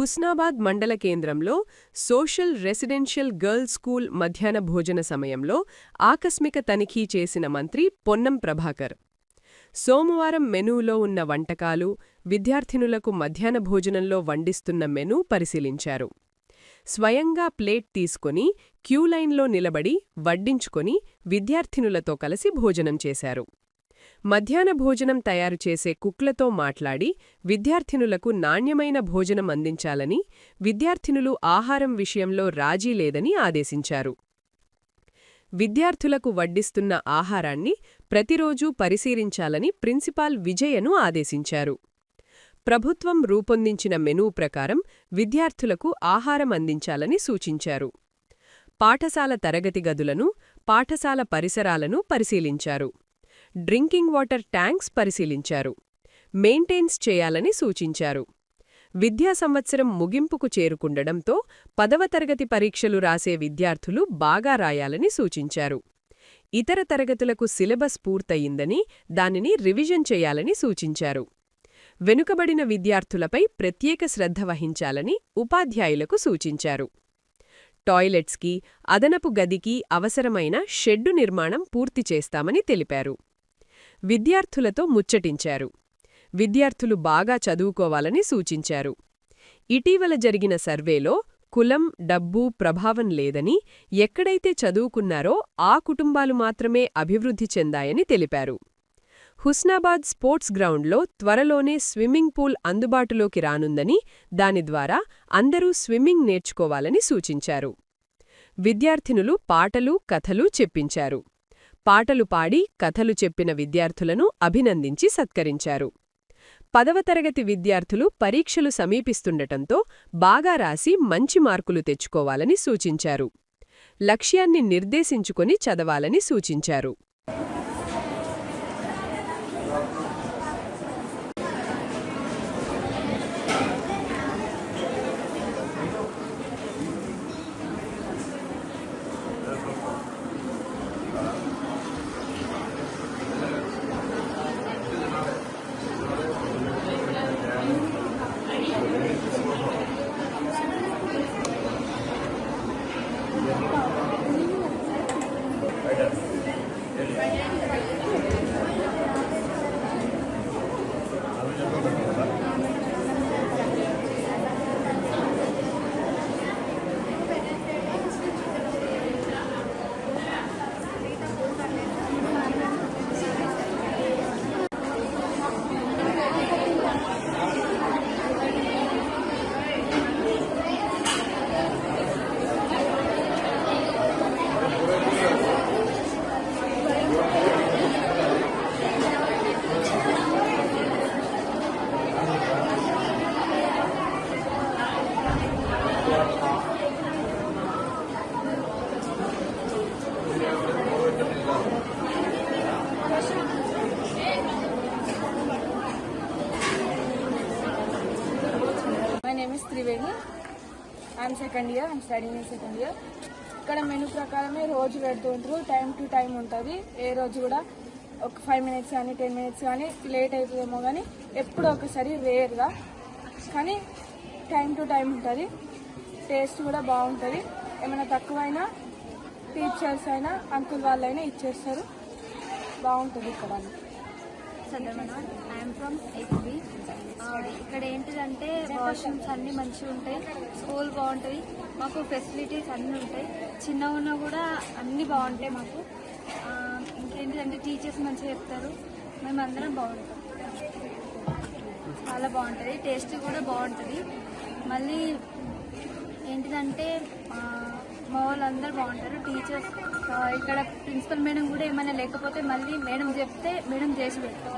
హుస్నాబాద్ మండల కేంద్రంలో social residential girls school మధ్యాహ్న భోజన సమయంలో ఆకస్మిక తనిఖీ చేసిన మంత్రి పొన్నం ప్రభాకర్. సోమవారం మెనూలో ఉన్న వంటకాలు, విద్యార్థినులకు మధ్యాహ్న భోజనంలో వండిస్తున్న మెనూ పరిశీలించారు. స్వయంగా ప్లేట్ తీసుకొని క్యూలైన్లో నిలబడి వడ్డించుకొని విద్యార్థినులతో కలిసి భోజనం చేశారు. మధ్యాహ్న భోజనం తయారు చేసే కుక్లతో మాట్లాడి విద్యార్థినులకు నాణ్యమైన భోజనం అందించాలని, విద్యార్థినులు ఆహారం విషయంలో రాజీ లేదని ఆదేశించారు. విద్యార్థులకు వడ్డిస్తున్న ఆహారాన్ని ప్రతిరోజూ పరిశీలించాలని ప్రిన్సిపాల్ విజయను ఆదేశించారు. ప్రభుత్వం రూపొందించిన మెనూ ప్రకారం విద్యార్థులకు ఆహారం అందించాలని సూచించారు. పాఠశాల తరగతి గదులను, పాఠశాల పరిసరాలను పరిశీలించారు. డ్రింకింగ్ వాటర్ ట్యాంక్స్ పరిశీలించారు. మెయింటైన్స్ చేయాలని సూచించారు. విద్యా సంవత్సరం ముగింపుకు చేరుకుండడంతో 10వ తరగతి పరీక్షలు రాసే విద్యార్థులు బాగా రాయాలని సూచించారు. ఇతర తరగతులకు సిలబస్ పూర్తయిందని, దానిని రివిజన్ చేయాలని సూచించారు. వెనుకబడిన విద్యార్థులపై ప్రత్యేక శ్రద్ధ వహించాలని ఉపాధ్యాయులకు సూచించారు. టాయిలెట్స్కి, అదనపు గదికి అవసరమైన షెడ్డు నిర్మాణం పూర్తి చేస్తామని తెలిపారు. విద్యార్థులతో ముచ్చటించారు. విద్యార్థులు బాగా చదువుకోవాలని సూచించారు. ఇటీవల జరిగిన సర్వేలో కులం, డబ్బు ప్రభావం లేదని, ఎక్కడైతే చదువుకున్నారో ఆ కుటుంబాలు మాత్రమే అభివృద్ధి చెందాయని తెలిపారు. హుస్నాబాద్ స్పోర్ట్స్ గ్రౌండ్లో త్వరలోనే స్విమ్మింగ్ పూల్ అందుబాటులోకి రానుందని, దాని ద్వారా అందరూ స్విమ్మింగ్ నేర్చుకోవాలని సూచించారు. విద్యార్థినులు పాటలు, కథలు చెప్పించారు. పాటలు పాడి కథలు చెప్పిన విద్యార్థులను అభినందించి సత్కరించారు. 10వ తరగతి విద్యార్థులు పరీక్షలు సమీపిస్తుండటంతో బాగా రాసి మంచి మార్కులు తెచ్చుకోవాలని సూచించారు. లక్ష్యాన్ని నిర్దేశించుకొని చదవాలని సూచించారు. My name is Triveni. I am second year. I am studying in second year. ఇక్కడ మెనూ ప్రకారమే రోజు పెడుతుంటారు. టైం టు టైం ఉంటుంది. ఏ రోజు కూడా ఒక 5 minutes కానీ 10 minutes కానీ లేట్ అవుతుందేమో, కానీ ఎప్పుడో ఒకసారి రేర్గా, కానీ టైం టు టైం ఉంటుంది. టేస్ట్ కూడా బాగుంటుంది. ఏమైనా తక్కువైనా టీచర్స్ అయినా అంకుల్ వాళ్ళైనా ఇచ్చేస్తారు. బాగుంటుంది ఇక్కడ. I'm from SB. ఇక్కడ ఏంటిదంటే వాష్రూమ్స్ అన్నీ మంచిగా ఉంటాయి, స్కూల్ బాగుంటుంది, మాకు ఫెసిలిటీస్ అన్నీ ఉంటాయి. చిన్నగా ఉన్నా కూడా అన్నీ బాగుంటాయి మాకు. ఇంకేంటిదంటే టీచర్స్ మంచిగా చెప్తారు, మేమందరం బాగుంటాం, చాలా బాగుంటుంది. టేస్ట్ కూడా బాగుంటుంది. మళ్ళీ ఏంటిదంటే మా వాళ్ళందరూ బాగుంటారు. టీచర్స్ ఇక్కడ ప్రిన్సిపల్ మేడం కూడా ఏమైనా లేకపోతే మళ్ళీ మేడం చెప్తే మేడం చేసి పెడతాం.